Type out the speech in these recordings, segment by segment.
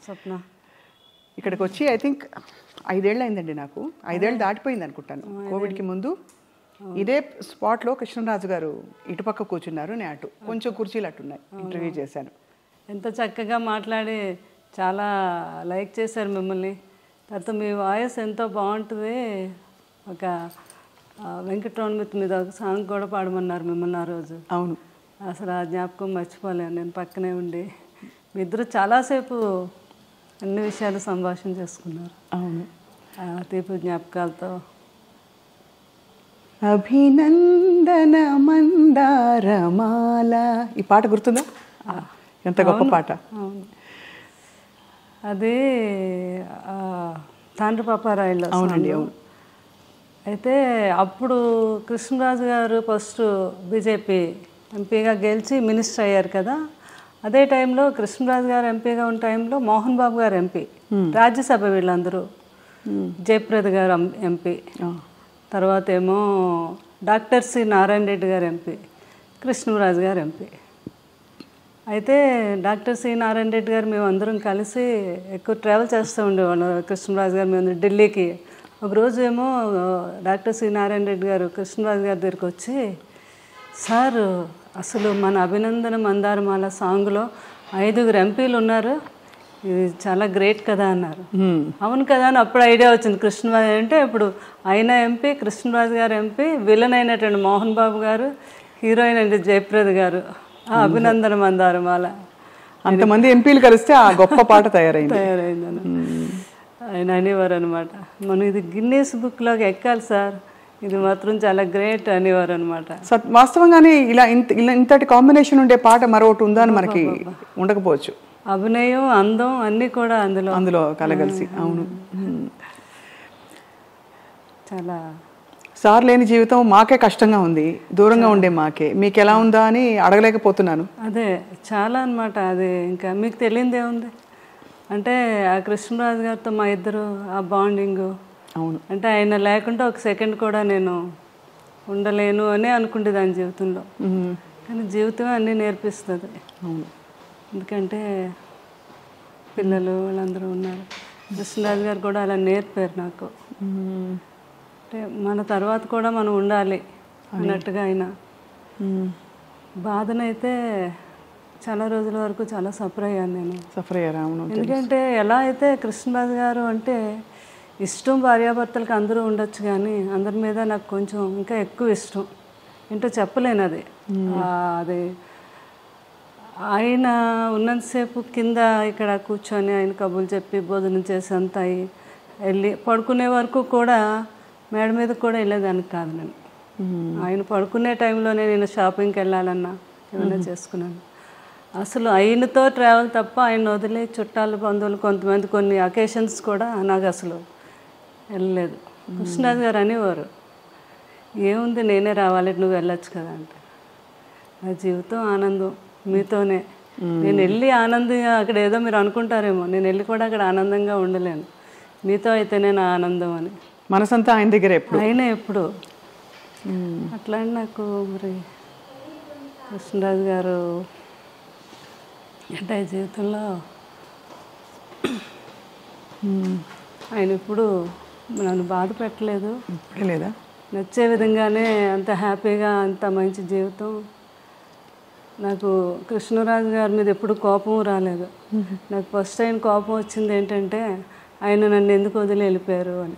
స్వప్న. ఇక్కడికి వచ్చి I think 5 ఏళ్ళు అయిందండి నాకు. 5 ఏళ్ళు దాటిపోయింది అనుకుంటాను. కోవిడ్కి ముందు ఇదే స్పాట్లో కృష్ణరాజు గారు ఇటుపక్క కూర్చున్నారు, నేను అటు. కొంచెం కుర్చీలు అట్టున్నాయి. ఇంటర్వ్యూ చేశాను. ఎంత చక్కగా మాట్లాడి చాలా లైక్ చేశారు మిమ్మల్ని. తర్వాత మీ వాయిస్ ఎంతో బాగుంటుంది. ఒక వెంకటరమణ మీద ఒక సాంగ్ కూడా పాడమన్నారు మిమ్మల్ని ఆ రోజు. అవును, అసలు ఆ జ్ఞాపకం మర్చిపోలేను. నేను పక్కనే ఉండి మీ ఇద్దరు చాలాసేపు అన్ని విషయాలు సంభాషణ చేసుకున్నారు. అవును, తీపి జ్ఞాపకాలతో. అభినందన మందారమాల, ఈ పాట గుర్తుందా? ఎంత గొప్ప పాట. అవును, అది తాండ్ర పాపారాయుల్లో. అవునండి, అవును. అయితే అప్పుడు కృష్ణరాజు గారు ఫస్ట్ బీజేపీ ఎంపీగా గెలిచి మినిస్టర్ అయ్యారు కదా. అదే టైంలో కృష్ణరాజు గారు ఎంపీగా ఉన్న టైంలో మోహన్ బాబు గారు ఎంపీ, రాజ్యసభ వీళ్ళందరూ. జయప్రద గారు ఎంపీ, తర్వాత ఏమో డాక్టర్ సి నారాయణ రెడ్డి గారు ఎంపీ, కృష్ణరాజు గారు ఎంపీ. అయితే డాక్టర్ సి నారాయణ రెడ్డి గారు మేము అందరం కలిసి ఎక్కువ ట్రావెల్ చేస్తూ ఉండేవాళ్ళం. కృష్ణరాజు గారు మేము ఢిల్లీకి. ఒకరోజు ఏమో డాక్టర్ సి నారాయణ రెడ్డి గారు కృష్ణరాజు గారి దగ్గరికి వచ్చి, సార్ అసలు మన అభినందన మందారమాల సాంగ్లో 5 ఎంపీలు ఉన్నారు, ఇది చాలా గ్రేట్ కదా అన్నారు. అవును కదా అని అప్పుడు ఐడియా వచ్చింది. కృష్ణరాజు అంటే ఇప్పుడు ఆయన ఎంపీ, కృష్ణరాజు గారు ఎంపీ, విలన్ అయినటువంటి మోహన్ బాబు గారు, హీరోయిన్ అంటే జయప్రద గారు. అభినందన మందారమాల, అంతమంది ఎంపీలు కలిస్తే ఆ గొప్ప పాట తయారైందని ఆయన అనేవారు అనమాట. మనం ఇది గిన్నీస్ బుక్లోకి ఎక్కాలి సార్, ఇది మాత్రం చాలా గ్రేట్ అనేవారు అనమాట. వాస్తవంగానే ఇలా ఇంతటి కాంబినేషన్ ఉండే పాట మరొకటి ఉందా అని మనకి ఉండకపోవచ్చు. అభినయం, అందం అన్నీ కూడా అందులో కలగలిసి. అవును, చాలా. సార్ లేని జీవితం మాకే కష్టంగా ఉంది, దూరంగా ఉండే మాకే. మీకు ఎలా ఉందా అని అడగలేకపోతున్నాను. అదే చాలా అనమాట. అది ఇంకా మీకు తెలియదే ఉంది అంటే ఆ కృష్ణరాజు గారితో మా ఇద్దరు ఆ బాండింగు. అవును, అంటే ఆయన లేకుండా ఒక సెకండ్ కూడా నేను ఉండలేను అని అనుకుంటేదాన్ని జీవితంలో. కానీ జీవితం అన్నీ నేర్పిస్తుంది. అవును, ఎందుకంటే పిల్లలు వాళ్ళందరూ ఉన్నారు. కృష్ణరాజు గారు కూడా అలా నేర్పారు నాకు. అంటే మన తర్వాత కూడా మనం ఉండాలి అన్నట్టుగా. ఆయన బాధనైతే చాలా రోజుల వరకు చాలా సఫర్ అయ్యాను నేను. సఫర్ అయ్యారా? అవును. ఎందుకంటే ఎలా అయితే కృష్ణరాజు గారు అంటే ఇష్టం భార్యాభర్తలకు అందరూ ఉండొచ్చు, కానీ అందరి మీద నాకు కొంచెం ఇంకా ఎక్కువ ఇష్టం. ఏంటో చెప్పలేను అది. అది ఆయన ఉన్నంతసేపు కింద ఇక్కడ కూర్చొని ఆయన కబుర్లు చెప్పి భోజనం చేసి అంతా వెళ్ళి పడుకునే వరకు కూడా మేడ మీద కూడా వెళ్ళేదానికి కాదు నేను. ఆయన పడుకునే టైంలోనే నేను షాపింగ్కి వెళ్ళాలన్నా ఏమైనా చేసుకున్నాను. అసలు ఆయనతో ట్రావెల్ తప్ప ఆయన వదిలే చుట్టాలు బంధువులు కొంతమంది కొన్ని అకేషన్స్ కూడా నాకు అసలు వెళ్ళలేదు. కృష్ణరాజు గారు అనేవారు, ఏముంది నేనే రావాలి, నువ్వు వెళ్ళొచ్చు కదా అంటే. నా జీవితం ఆనందం మీతోనే. నేను వెళ్ళి ఆనందంగా అక్కడ ఏదో మీరు అనుకుంటారేమో, నేను వెళ్ళి కూడా అక్కడ ఆనందంగా ఉండలేను. మీతో అయితేనే నా ఆనందం అని. మనసంతా ఆయన దగ్గర ఎప్పుడు, ఆయనే ఎప్పుడు. అట్లా నాకు మరి కృష్ణరాజు గారు అంటే జీవితంలో ఆయన ఎప్పుడు నన్ను బాధ పెట్టలేదు. లేదా నచ్చే విధంగానే అంత హ్యాపీగా అంత మంచి జీవితం. నాకు కృష్ణరాజు గారి మీద ఎప్పుడు కోపం రాలేదు. నాకు ఫస్ట్ టైం కోపం వచ్చింది ఏంటంటే ఆయన నన్ను ఎందుకు వదిలి వెళ్ళిపోయారు అని.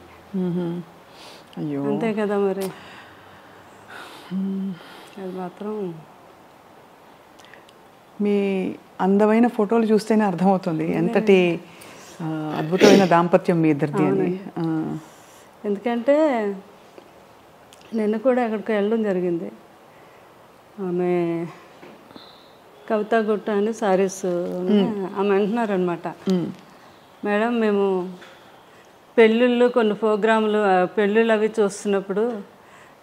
అయ్యో, అంతే కదా మరి. అది మాత్రం మీ అందమైన ఫోటోలు చూస్తేనే అర్థమవుతుంది ఎంతటి అద్భుతమైన దాంపత్యం మీ ఇద్దరిది అని. ఎందుకంటే నిన్న కూడా అక్కడికి వెళ్ళడం జరిగింది. ఆమె కవితా గుట్ట అని సారీస్ ఆమె అంటున్నారనమాట, మేడం మేము పెళ్ళిళ్ళు కొన్ని ప్రోగ్రాములు పెళ్ళిళ్ళు అవి చూస్తున్నప్పుడు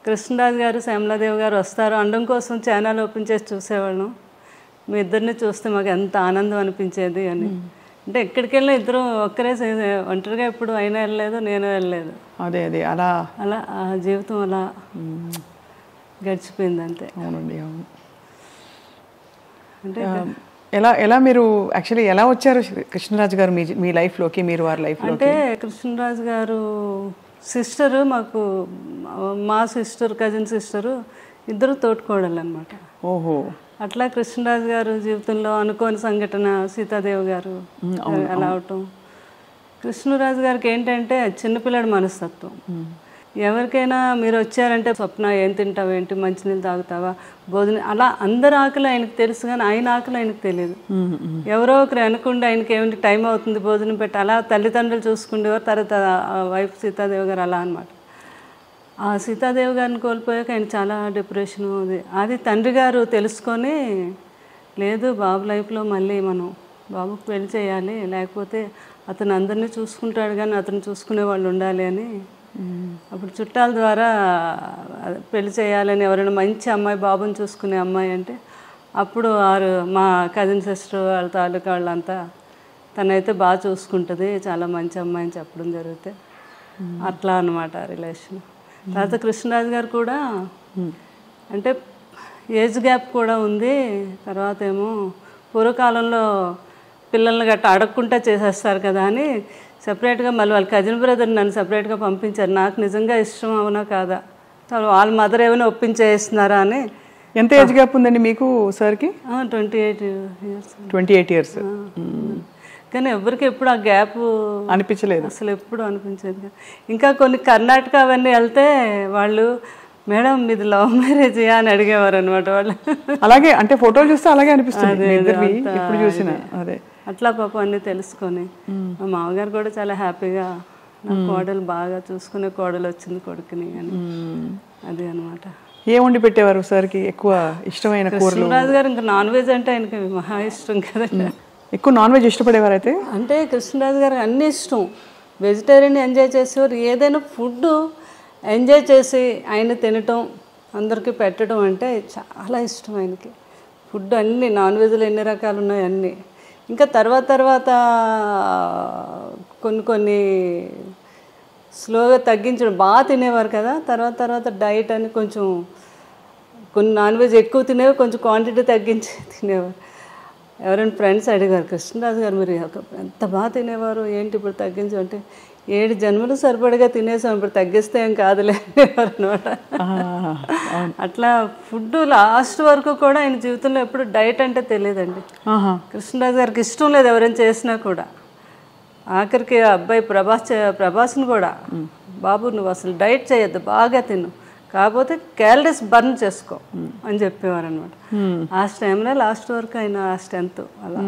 కృష్ణరాజు గారు శ్యామలాదేవి గారు వస్తారు అనడం కోసం ఛానల్ ఓపెన్ చేసి చూసేవాళ్ళం. మీ ఇద్దరిని చూస్తే మాకు ఎంత ఆనందం అనిపించేది అని. అంటే ఎక్కడికి వెళ్ళినా ఇద్దరు ఒక్కరే ఒంటరిగా ఎప్పుడు అయినా వెళ్ళలేదు, నేను వెళ్ళలేదు. అదే అదే అలా అలా ఆ జీవితం అలా గడిచిపోయింది అంతే. అవునండి, అవును. అంటే ఎలా ఎలా మీరు యాక్చువల్లీ ఎలా వచ్చారు కృష్ణరాజు గారు మీ లైఫ్లోకి, మీరు వారి లైఫ్లో? అంటే కృష్ణరాజు గారు సిస్టరు, మాకు మా సిస్టర్, కజిన్ సిస్టరు ఇద్దరు తోటికోడళ్ళు అనమాట. ఓహో. అట్లా కృష్ణరాజు గారు జీవితంలో అనుకోని సంఘటన సీతాదేవి గారు అలా అవటం. కృష్ణరాజు గారికి ఏంటంటే చిన్నపిల్లడి మనస్తత్వం. ఎవరికైనా మీరు వచ్చారంటే స్వప్న ఏం తింటావు, ఏంటి మంచినీళ్ళు తాగుతావా, భోజనం, అలా అందరి ఆకలి ఆయనకు తెలుసు కానీ ఆయన ఆకలి ఆయనకు తెలియదు. ఎవరో ఒకరు అనుకుంటే ఆయనకి ఏమిటి టైం అవుతుంది భోజనం పెట్టి అలా తల్లిదండ్రులు చూసుకుండేవారు. తర్వాత వైఫ్ సీతాదేవి గారు అలా అనమాట. ఆ సీతాదేవి గారిని కోల్పోయాక ఆయన చాలా డిప్రెషన్. అది తండ్రి గారు తెలుసుకొని, లేదు బాబు లైఫ్లో మళ్ళీ మనం బాబుకు పెళ్లి చేయాలి, లేకపోతే అతను అందరినీ చూసుకుంటాడు కానీ అతను చూసుకునే వాళ్ళు ఉండాలి అని అప్పుడు చుట్టాల ద్వారా పెళ్లి చేయాలని, ఎవరైనా మంచి అమ్మాయి బాబుని చూసుకునే అమ్మాయి అంటే అప్పుడు మా కజిన్ సిస్టర్ వాళ్ళ తాలూకా వాళ్ళంతా తనైతే బాగా చూసుకుంటుంది, చాలా మంచి అమ్మాయి అని చెప్పడం జరిగితే అట్లా అనమాట రిలేషన్. తర్వాత కృష్ణరాజు గారు కూడా అంటే ఏజ్ గ్యాప్ కూడా ఉంది. తర్వాత ఏమో పూర్వకాలంలో పిల్లల్ని గట్ట అడగకుండా చేసేస్తారు కదా అని సపరేట్గా మళ్ళీ వాళ్ళ కజిన్ బ్రదర్ నన్ను సపరేట్గా పంపించారు. నాకు నిజంగా ఇష్టం అవునా కాదా, వాళ్ళ మదర్ ఏమైనా ఒప్పించేస్తున్నారా అని. ఎంత ఏజ్ గ్యాప్ ఉందండి మీకు సార్కి? 28 years. 28 years. కానీ ఎవరికి ఎప్పుడు ఆ గ్యాప్ అనిపించలేదు, అసలు ఎప్పుడు అనిపించేది. ఇంకా కొన్ని కర్ణాటక అవన్నీ వెళ్తే వాళ్ళు మేడం మీది లవ్ మ్యారేజ్ అని అడిగేవారు అనమాట వాళ్ళు. అలాగే అంటే ఫోటోలు చూస్తే అలాగే అనిపిస్తుంది ఎప్పుడు చూసినా. అదే అట్లా పాపం అన్నీ తెలుసుకొని మా మామగారు కూడా చాలా హ్యాపీగా నా కోడలు బాగా చూసుకునే కోడలు వచ్చింది కొడుకుని అని. అది అనమాట. ఏం వండి పెట్టేవారు సార్కి ఎక్కువ ఇష్టమైన కూరలు? కృష్ణరాజు గారు ఇంకా నాన్ వెజ్ అంటే ఆయనకి మహా ఇష్టం కదండి. ఎక్కువ నాన్ వెజ్ ఇష్టపడేవారు అయితే? అంటే కృష్ణరాజు గారికి అన్నీ ఇష్టం. వెజిటేరియన్ ఎంజాయ్ చేసేవారు. ఏదైనా ఫుడ్ ఎంజాయ్ చేసి ఆయన తినటం, అందరికీ పెట్టడం అంటే చాలా ఇష్టం ఆయనకి. ఫుడ్ అన్నీ నాన్ వెజ్లో ఎన్ని రకాలు ఉన్నాయి అన్నీ. ఇంకా తర్వాత కొన్ని స్లోగా తగ్గించడం. బాగా తినేవారు కదా, తర్వాత డైట్ అని కొంచెం కొన్ని నాన్ వెజ్ ఎక్కువ తినేవి, కొంచెం క్వాంటిటీ తగ్గించి తినేవారు. ఎవరైనా ఫ్రెండ్స్ అడిగారు, కృష్ణరాజు గారు మీరు ఎంత బాగా తినేవారు ఏంటి ఇప్పుడు తగ్గించమంటే, 7 జన్మలు సరిపడగా తినేసాం, ఇప్పుడు తగ్గిస్తే ఏం కాదులే అనేవారు అనమాట. అట్లా ఫుడ్ లాస్ట్ వరకు కూడా ఆయన జీవితంలో ఎప్పుడు డైట్ అంటే తెలియదండి. కృష్ణరాజు గారికి ఇష్టం లేదు ఎవరైనా చేసినా కూడా. ఆఖరికి అబ్బాయి ప్రభాస్ని కూడా, బాబు నువ్వు అసలు డైట్ చేయొద్దు, బాగా తిను, కాకపోతే క్యాలరీస్ బర్న్ చేసుకో అని చెప్పేవారు అనమాట. ఆ టైంలో లాస్ట్ వరకు ఆయన ఆ స్ట్రెంత్ అలా.